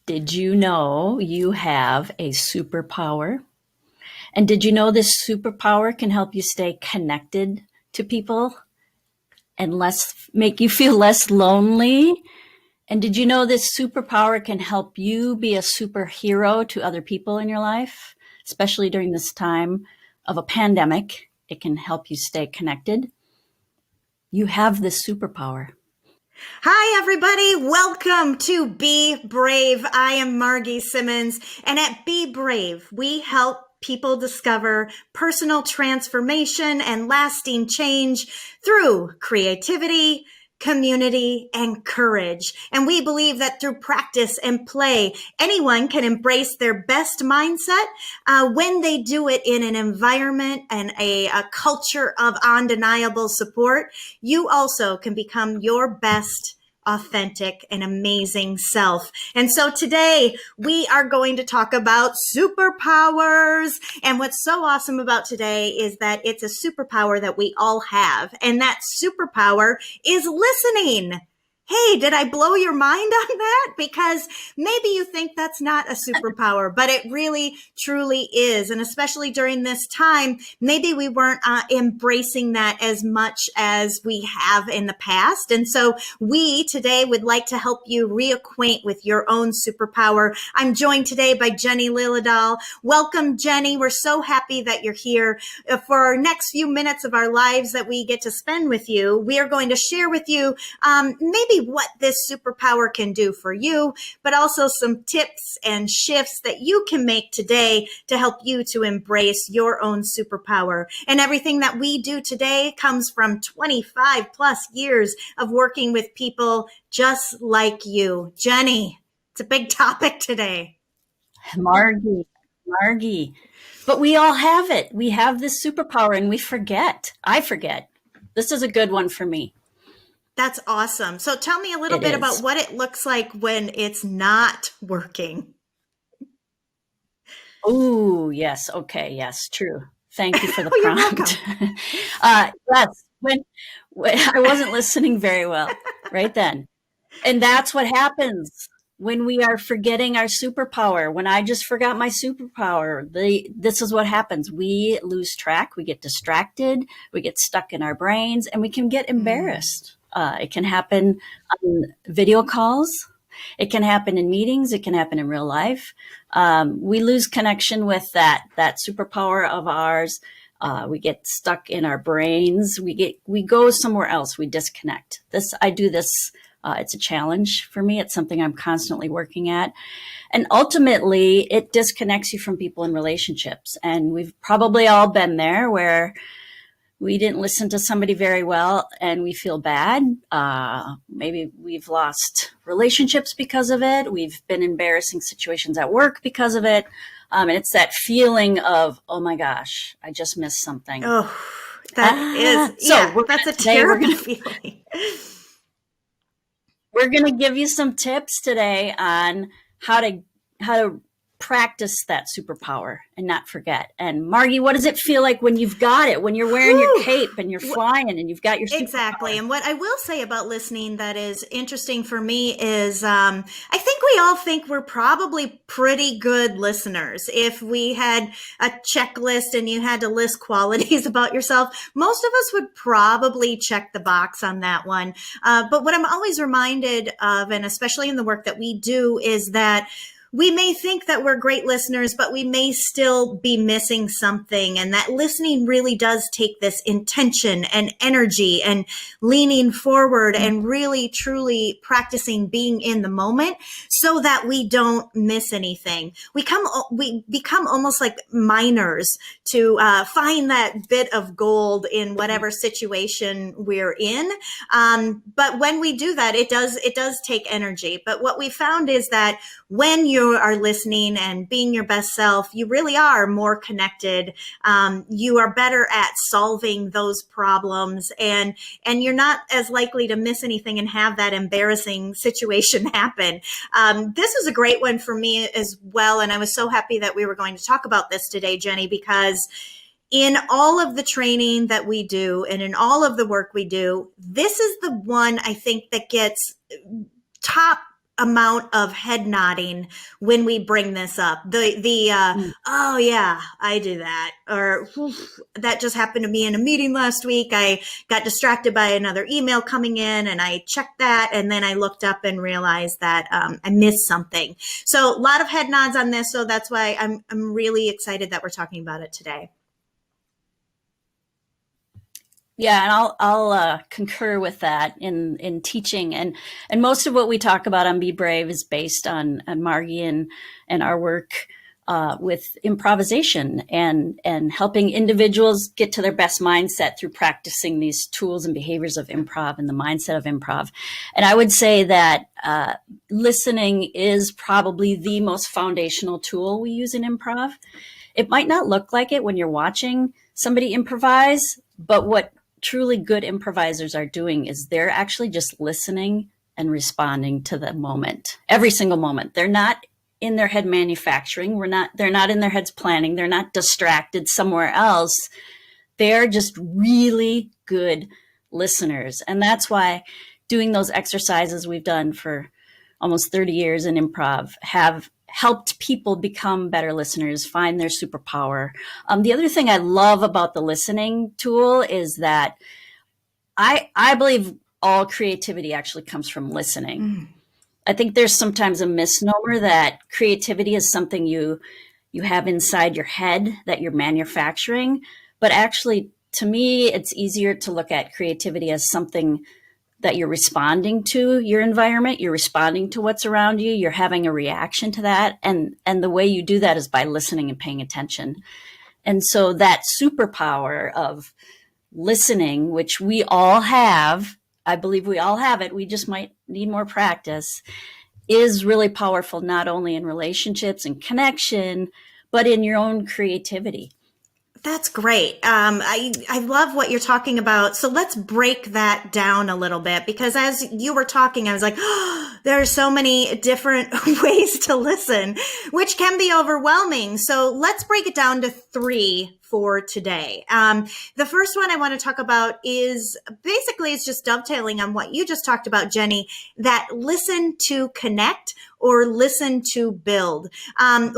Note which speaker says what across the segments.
Speaker 1: Did you know you have a superpower? And did you know this superpower can help you stay connected to people and make you feel less lonely? And did you know this superpower can help you be a superhero to other people in your life, especially during this time of a pandemic? It can help you stay connected. You have this superpower.
Speaker 2: Hi, everybody. Welcome to Be Brave. I am Margie Simmons, and at Be Brave, we help people discover personal transformation and lasting change through creativity, community, and courage. And we believe that through practice and play, anyone can embrace their best mindset when they do it in an environment and a culture of undeniable support. You also can become your best authentic and amazing self. And so today we are going to talk about superpowers. And what's so awesome about today is that it's a superpower that we all have. And that superpower is listening. Hey, did I blow your mind on that? Because maybe you think that's not a superpower, but it really, truly is. And especially during this time, maybe we weren't embracing that as much as we have in the past. And so we today would like to help you reacquaint with your own superpower. I'm joined today by Jenny Lilladal. Welcome, Jenny. We're so happy that you're here. For our next few minutes of our lives that we get to spend with you, we are going to share with you maybe what this superpower can do for you, but also some tips and shifts that you can make today to help you to embrace your own superpower. And everything that we do today comes from 25 plus years of working with people just like you. Jenny, it's a big topic today.
Speaker 1: Margie. But we all have it. We have this superpower and we forget. I forget. This is a good one for me.
Speaker 2: That's awesome. So tell me a little bit about what it looks like when it's not working.
Speaker 1: Oh, yes. Okay. Yes, true. Thank you for the prompt. Yes, when I wasn't listening very well right then. And that's what happens when we are forgetting our superpower. When I just forgot my superpower, this is what happens. We lose track, we get distracted, we get stuck in our brains, and we can get embarrassed. It can happen on video calls. It can happen in meetings. It can happen in real life. We lose connection with that superpower of ours. We get stuck in our brains. We go somewhere else. We disconnect. I do this. It's a challenge for me. It's something I'm constantly working at. And ultimately, it disconnects you from people in relationships. And we've probably all been there where we didn't listen to somebody very well and we feel bad. Maybe we've lost relationships because of it. We've been in embarrassing situations at work because of it. And it's that feeling of, oh my gosh, I just missed something.
Speaker 2: Oh, that's a terrible feeling.
Speaker 1: We're going to give you some tips today on how to practice that superpower and not forget. And Margie, what does it feel like when you've got it, when you're wearing your cape and you're flying and you've got your superpower?
Speaker 2: Exactly. And what I will say about listening that is interesting for me is I think we all think we're probably pretty good listeners. If we had a checklist and you had to list qualities about yourself, most of us would probably check the box on that one. But what I'm always reminded of, and especially in the work that we do, is that we may think that we're great listeners, but we may still be missing something. And that listening really does take this intention and energy and leaning forward and really, truly practicing being in the moment so that we don't miss anything. We become almost like miners to find that bit of gold in whatever situation we're in. But when we do that, it does take energy. But what we found is that when you are listening and being your best self, you really are more connected. You are better at solving those problems, and you're not as likely to miss anything and have that embarrassing situation happen. This is a great one for me as well, and I was so happy that we were going to talk about this today, Jenny, because in all of the training that we do and in all of the work we do, this is the one I think that gets top amount of head nodding when we bring this up. Oh yeah, I do that. Or that just happened to me in a meeting last week. I got distracted by another email coming in and I checked that. And then I looked up and realized that I missed something. So a lot of head nods on this. So that's why I'm really excited that we're talking about it today.
Speaker 1: Yeah, and I'll concur with that in teaching, and most of what we talk about on Be Brave is based on Margie and our work with improvisation and helping individuals get to their best mindset through practicing these tools and behaviors of improv and the mindset of improv. And I would say that listening is probably the most foundational tool we use in improv. It might not look like it when you're watching somebody improvise, but what truly good improvisers are doing is they're actually just listening and responding to the moment, every single moment. They're not in their head manufacturing. They're not in their heads planning. They're not distracted somewhere else. They're just really good listeners. And that's why doing those exercises we've done for almost 30 years in improv have helped people become better listeners, find their superpower. The other thing I love about the listening tool is that I believe all creativity actually comes from listening. I think there's sometimes a misnomer that creativity is something you have inside your head that you're manufacturing. But actually, to me, it's easier to look at creativity as something that you're responding to your environment, you're responding to what's around you, you're having a reaction to that. And the way you do that is by listening and paying attention. And so that superpower of listening, which we all have, I believe we all have it, we just might need more practice, is really powerful, not only in relationships and connection, but in your own creativity.
Speaker 2: That's great. I love what you're talking about. So let's break that down a little bit, because as you were talking, I was like, oh, there are so many different ways to listen, which can be overwhelming. So let's break it down to 3 for today. The first one I want to talk about is basically it's just dovetailing on what you just talked about, Jenny, that listen to connect or listen to build.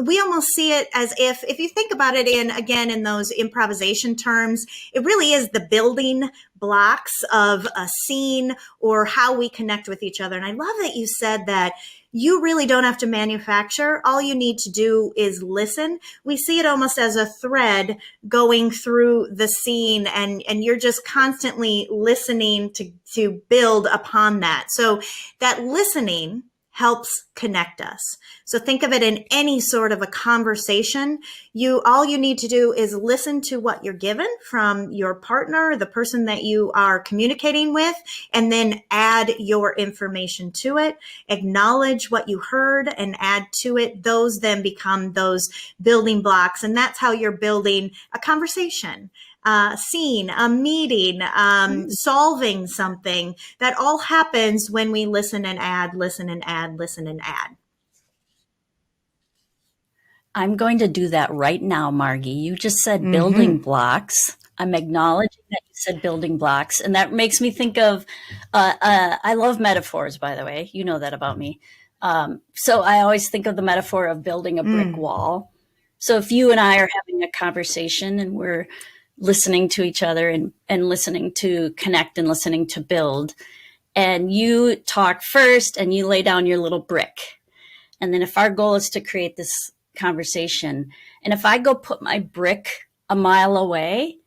Speaker 2: We almost see it as if you think about it in those improvisation terms, it really is the building blocks of a scene or how we connect with each other. And I love that you said that you really don't have to manufacture. All you need to do is listen. We see it almost as a thread going through the scene, and you're just constantly listening to build upon that. So that listening helps connect us. So think of it in any sort of a conversation. All you need to do is listen to what you're given from your partner, the person that you are communicating with, and then add your information to it, acknowledge what you heard and add to it. Those then become those building blocks. And that's how you're building a conversation, scene, a meeting, solving something. That all happens when we listen and add, listen and add, listen and add.
Speaker 1: I'm going to do that right now, Margie. You just said building blocks. I'm acknowledging that you said building blocks. And that makes me think of, I love metaphors, by the way. You know that about me. So I always think of the metaphor of building a brick wall. So if you and I are having a conversation and we're listening to each other and listening to connect and listening to build, and you talk first and you lay down your little brick. And then if our goal is to create this conversation, and if I go put my brick a mile away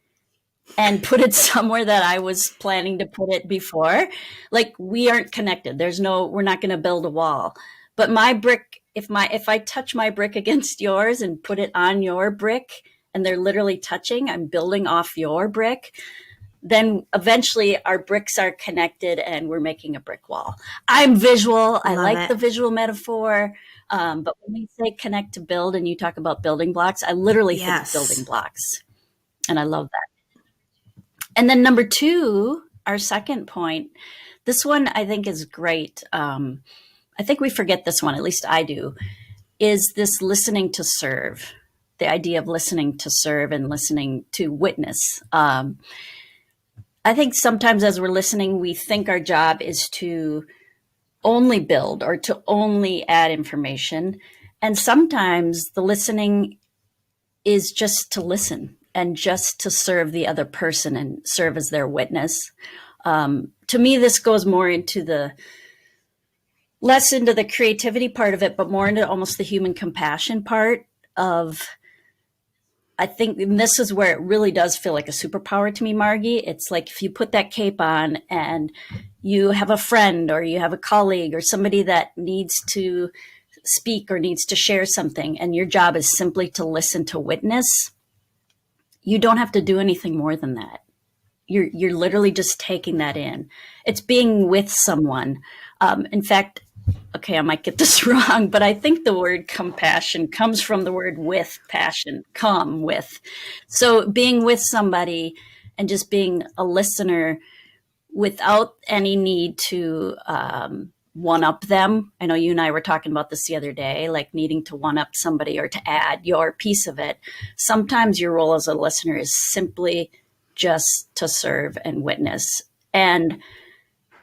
Speaker 1: and put it somewhere that I was planning to put it before, like we aren't connected. We're not going to build a wall. But my brick, if I touch my brick against yours and put it on your brick and they're literally touching, I'm building off your brick, then eventually our bricks are connected and we're making a brick wall. I'm visual. I like the visual metaphor. But when we say connect to build and you talk about building blocks, I literally think of building blocks. And I love that. And then number 2, our second point, this one I think is great. I think we forget this one, at least I do, is this listening to serve, the idea of listening to serve and listening to witness. I think sometimes as we're listening, we think our job is to only build or to only add information. And sometimes the listening is just to listen and just to serve the other person and serve as their witness. To me, this goes more into the less into the creativity part of it, but more into almost the human compassion part of, I think, and this is where it really does feel like a superpower to me, Margie. It's like if you put that cape on and you have a friend or you have a colleague or somebody that needs to speak or needs to share something, and your job is simply to listen, to witness, you don't have to do anything more than that. You're literally just taking that in. It's being with someone. In fact, okay, I might get this wrong, but I think the word compassion comes from the word with passion, come with. So being with somebody and just being a listener without any need to one up them. I know you and I were talking about this the other day, like needing to one up somebody or to add your piece of it. Sometimes your role as a listener is simply just to serve and witness. And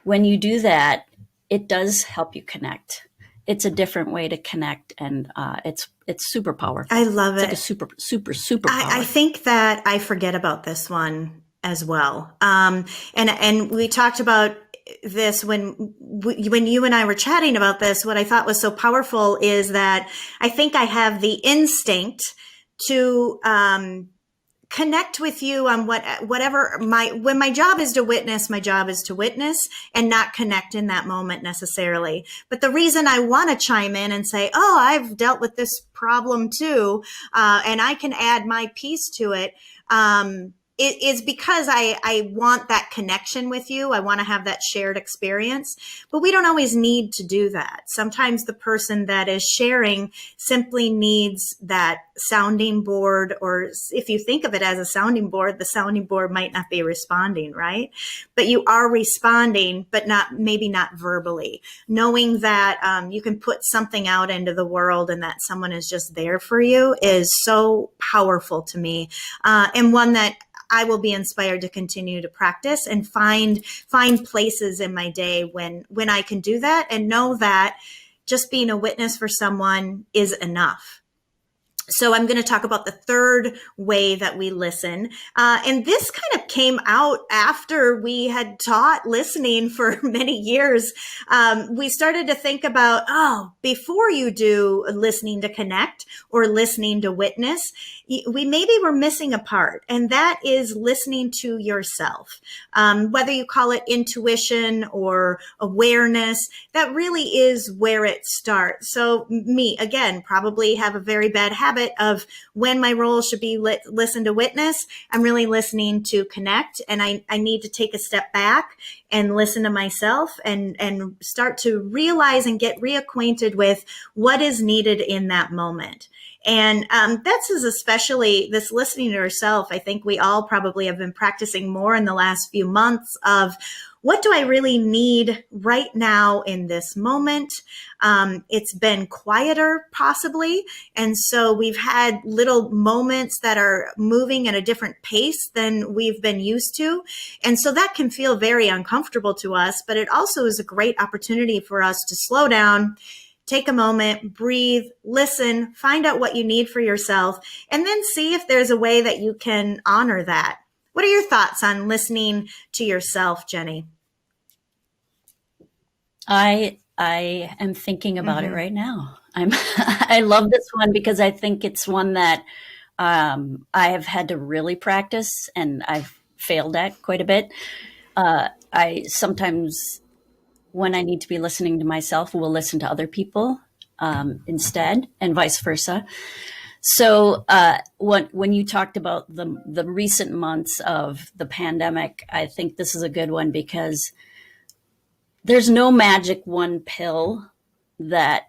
Speaker 1: when you do that, it does help you connect. It's a different way to connect, and it's super powerful.
Speaker 2: I love it.
Speaker 1: It's like a super power.
Speaker 2: I think that I forget about this one as well. And we talked about this when you and I were chatting about this. What I thought was so powerful is that I think I have the instinct to connect with you on whatever when my job is to witness, my job is to witness and not connect in that moment necessarily. But the reason I want to chime in and say, oh, I've dealt with this problem too, and I can add my piece to it, it is because I want that connection with you. I want to have that shared experience, but we don't always need to do that. Sometimes the person that is sharing simply needs that sounding board, or if you think of it as a sounding board, the sounding board might not be responding, right? But you are responding, but maybe not verbally. Knowing that you can put something out into the world and that someone is just there for you is so powerful to me, and one that I will be inspired to continue to practice and find places in my day when I can do that and know that just being a witness for someone is enough. So I'm going to talk about the third way that we listen. And this kind of came out after we had taught listening for many years. We started to think about, before you do listening to connect or listening to witness, we maybe were missing a part, and that is listening to yourself. Whether you call it intuition or awareness, that really is where it starts. So me, again, probably have a very bad habit of when my role should be listen to witness, I'm really listening to connect, and I need to take a step back and listen to myself and start to realize and get reacquainted with what is needed in that moment. And that's especially this listening to yourself. I think we all probably have been practicing more in the last few months of what do I really need right now in this moment? It's been quieter possibly. And so we've had little moments that are moving at a different pace than we've been used to. And so that can feel very uncomfortable to us, but it also is a great opportunity for us to slow down, take a moment, breathe, listen, find out what you need for yourself, and then see if there's a way that you can honor that. What are your thoughts on listening to yourself, Jenny?
Speaker 1: I am thinking about it right now. I love this one because I think it's one that I have had to really practice, and I've failed at quite a bit. I sometimes, when I need to be listening to myself, will listen to other people instead, and vice versa. So when you talked about the recent months of the pandemic, I think this is a good one because there's no magic one pill that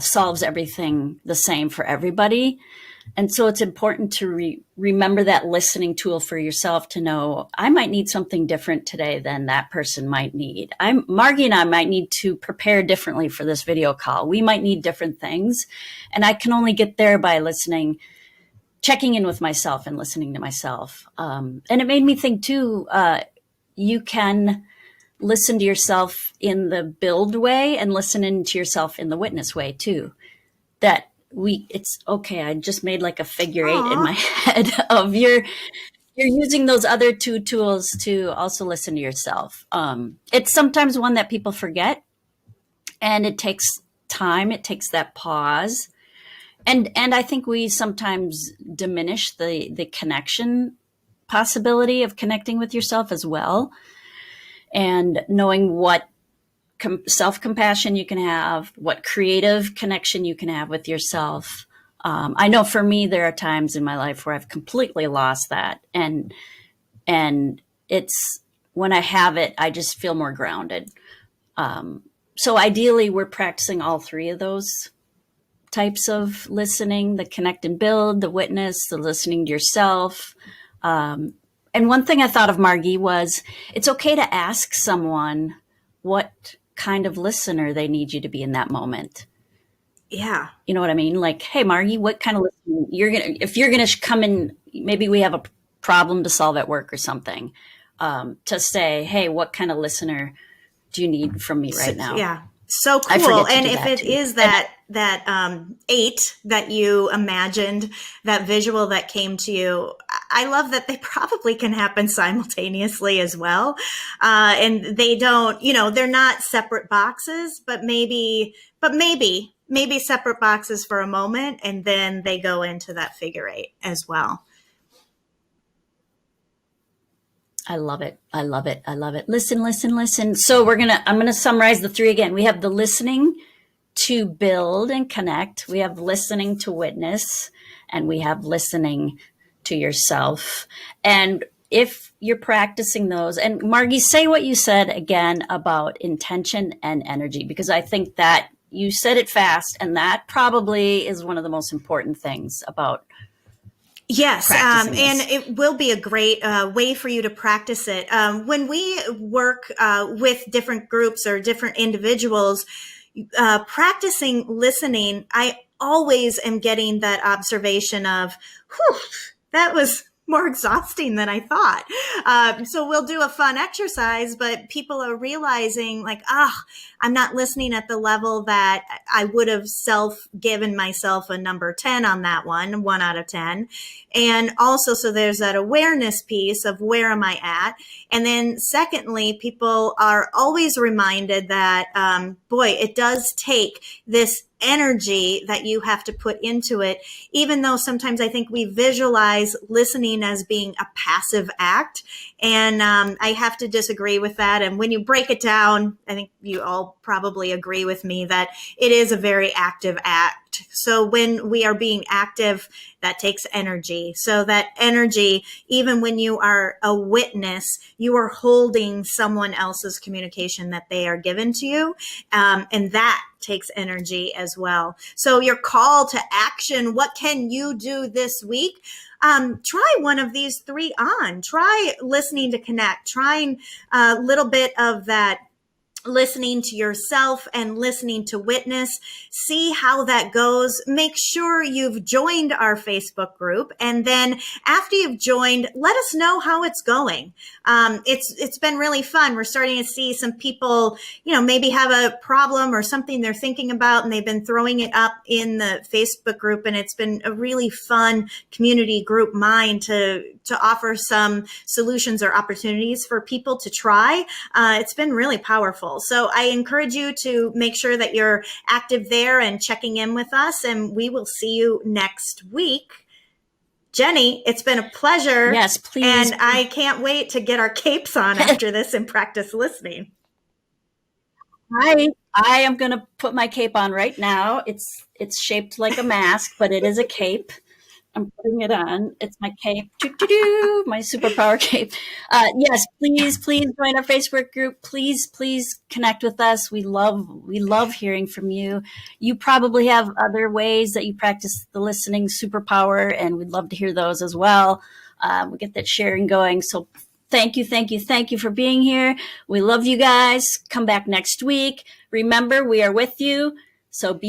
Speaker 1: solves everything the same for everybody. And so it's important to remember that listening tool for yourself to know, I might need something different today than that person might need. Margie and I might need to prepare differently for this video call. We might need different things. And I can only get there by listening, checking in with myself and listening to myself. And it made me think too, you can listen to yourself in the build way and listening to yourself in the witness way too. That it's okay. I just made like a figure eight in my head of you're using those other two tools to also listen to yourself. It's sometimes one that people forget, and it takes time. It takes that pause. And I think we sometimes diminish the connection possibility of connecting with yourself as well, and knowing what self-compassion you can have, what creative connection you can have with yourself. I know for me, there are times in my life where I've completely lost that. And it's when I have it, I just feel more grounded. So ideally, we're practicing all three of those types of listening: the connect and build, the witness, the listening to yourself. And one thing I thought of, Margie, was it's okay to ask someone what kind of listener they need you to be in that moment.
Speaker 2: Yeah.
Speaker 1: You know what I mean? Like, hey, Margie, what kind of listener if you're going to come in, maybe we have a problem to solve at work or something, to say, hey, what kind of listener do you need from me right now?
Speaker 2: Yeah. So cool. And if it is that 8 that you imagined, that visual that came to you, I love that they probably can happen simultaneously as well. And they don't, they're not separate boxes, but maybe separate boxes for a moment, and then they go into that figure 8 as well.
Speaker 1: I love it. I love it. I love it. Listen, listen, listen. So I'm going to summarize the 3 again. We have the listening to build and connect. We have listening to witness, and we have listening to yourself. And if you're practicing those, and Margie, say what you said again about intention and energy, because I think that you said it fast, and that probably is one of the most important things about.
Speaker 2: Yes, and it will be a great way for you to practice it. When we work with different groups or different individuals, practicing listening, I always am getting that observation of, whew, that was more exhausting than I thought. So we'll do a fun exercise, but people are realizing like, I'm not listening at the level that I would have given myself a number 10 on that one out of 10. And also, so there's that awareness piece of where am I at? And then secondly, people are always reminded that, boy, it does take this energy that you have to put into it, even though sometimes I think we visualize listening as being a passive act. And I have to disagree with that. And when you break it down, I think you all probably agree with me that it is a very active act. So when we are being active, that takes energy. So that energy, even when you are a witness, you are holding someone else's communication that they are given to you. And that takes energy as well. So your call to action, what can you do this week? Try one of these 3 on. Try listening to connect, trying a little bit of that listening to yourself and listening to witness. See how that goes. Make sure you've joined our Facebook group. And then after you've joined, let us know how it's going. It's been really fun. We're starting to see some people, maybe have a problem or something they're thinking about, and they've been throwing it up in the Facebook group. And it's been a really fun community group mind to offer some solutions or opportunities for people to try. It's been really powerful. So I encourage you to make sure that you're active there and checking in with us, and we will see you next week. Jenny, it's been a pleasure.
Speaker 1: Yes, please.
Speaker 2: And I can't wait to get our capes on after this and practice listening.
Speaker 1: I am going to put my cape on right now. It's shaped like a mask, but it is a cape. I'm putting it on. It's my cape, my superpower cape. Yes, please join our Facebook group. Please connect with us. We love hearing from you. You probably have other ways that you practice the listening superpower, and we'd love to hear those as well. We get that sharing going. So thank you for being here. We love you guys. Come back next week. Remember, we are with you. So be